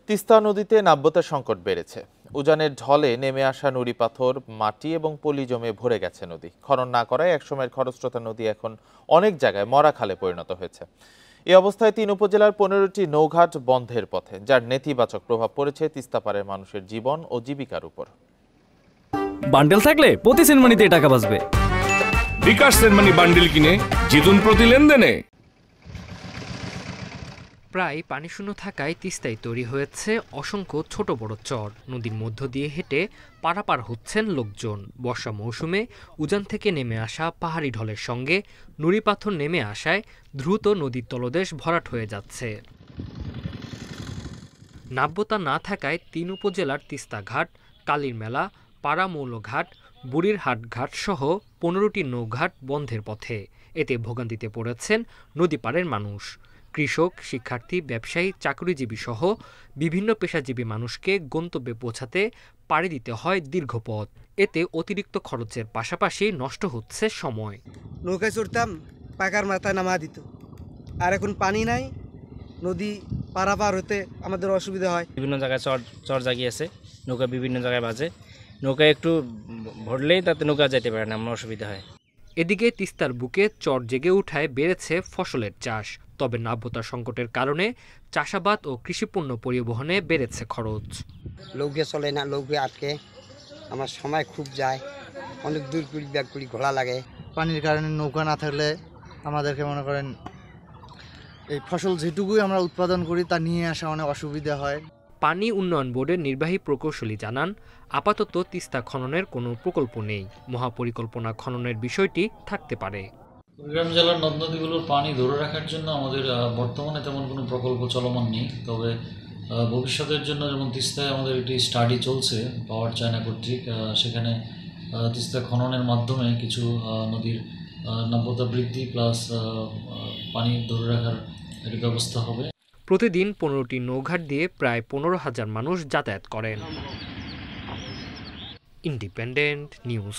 তিস্তা নদীতে নাব্যতার সংকট বেড়েছে। উজানের ঢলে নেমে আসা নুড়ি পাথর, মাটি এবং পলি জমে ভরে গেছে নদী। খনন না করায় একসময়ের খরস্রোতা নদী এখন অনেক জায়গায় মরা খালে পরিণত হয়েছে। এই অবস্থায় ৩ উপজেলার ১৫টি নৌঘাট বন্ধের পথে, যার নেতিবাচক প্রভাব পড়েছে তিস্তাপাড়ের মানুষের জীবন ও জীবিকার উপর। বান্ডেল থাকলে প্রতি সেনমানিতে টাকা বাঁচবে। বিকাশ সেনমানি বান্ডেল কিনে জিতুন প্রতি লেনদেনে। প্রায় পানিশূন্য থাকায় তিস্তায় তৈরি হয়েছে অসংখ্য ছোট বড় চর। নদীর মধ্য দিয়ে হেঁটে পারাপার হচ্ছেন লোকজন। বর্ষা মৌসুমে উজান থেকে নেমে আসা পাহাড়ি ঢলের সঙ্গে নুড়ি পাথর নেমে আসায় দ্রুত নদীর তলদেশ ভরাট হয়ে যাচ্ছে। নাব্যতা না থাকায় ৩ উপজেলার তিস্তা ঘাট, কালীর মেলা, পাড়ামৌলঘাট, বুড়িরহাট ঘাট সহ ১৫টি নৌঘাট বন্ধের পথে। এতে ভোগান্তিতে পড়েছেন নদীপাড়ের মানুষ। কৃষক, শিক্ষার্থী, ব্যবসায়ী, চাকরিজীবী সহ বিভিন্ন পেশাজীবী মানুষকে গন্তব্যে পৌঁছাতে পাড়ি দিতে হয় দীর্ঘ পথ। এতে অতিরিক্ত খরচের পাশাপাশি নষ্ট হচ্ছে সময়। নৌকায় চড়তাম, পাকার মাথায় নামা দিত, আর এখন পানি নাই, নদী পারাপার হতে আমাদের অসুবিধা হয়। বিভিন্ন জায়গায় চর জাগিয়েছে, নৌকা বিভিন্ন জায়গায় বাজে, নৌকা একটু ভরলেই তাতে নৌকা যেতে পারে না, আমার অসুবিধা হয়। এদিকে তিস্তার বুকে চর জেগে উঠায় বেড়েছে ফসলের চাষ। তবে নাব্যতা সংকটের কারণে চাষাবাদ ও কৃষিপণ্য পরিবহনে বেড়েছে খরচ। লৌকে চলে না, লৌকে আটকে আমার সময় খুব যায়, অনেক দূর কুড়ি ব্যাগ কুড়ি ঘোড়া লাগে। পানির কারণে নৌকা না থাকলে আমাদেরকে মনে করেন এই ফসল যেটুকুই আমরা উৎপাদন করি তা নিয়ে আসা অনেক অসুবিধা হয়। পানি উন্নয়ন বোর্ডের নির্বাহী প্রকৌশলী জানান, আপাতত তিস্তা খননের কোনো প্রকল্প নেই। মহাপরিকল্পনা খননের বিষয়টি থাকতে পারে। কুড়িগ্রাম জেলার নদ নদীগুলোর পানি ধরে রাখার জন্য আমাদের বর্তমানে তেমন কোনো প্রকল্প চলমান নেই। তবে ভবিষ্যতের জন্য যেমন তিস্তায় আমাদের একটি স্টাডি চলছে পাওয়ার চায়না কর্তৃক, সেখানে তিস্তা খননের মাধ্যমে কিছু নদীর নাব্যতা বৃদ্ধি প্লাস পানি ধরে রাখার একটি ব্যবস্থা হবে। প্রতিদিন ১৫টি নৌঘাট দিয়ে প্রায় ১৫,০০০ মানুষ যাতায়াত করেন। Independent news.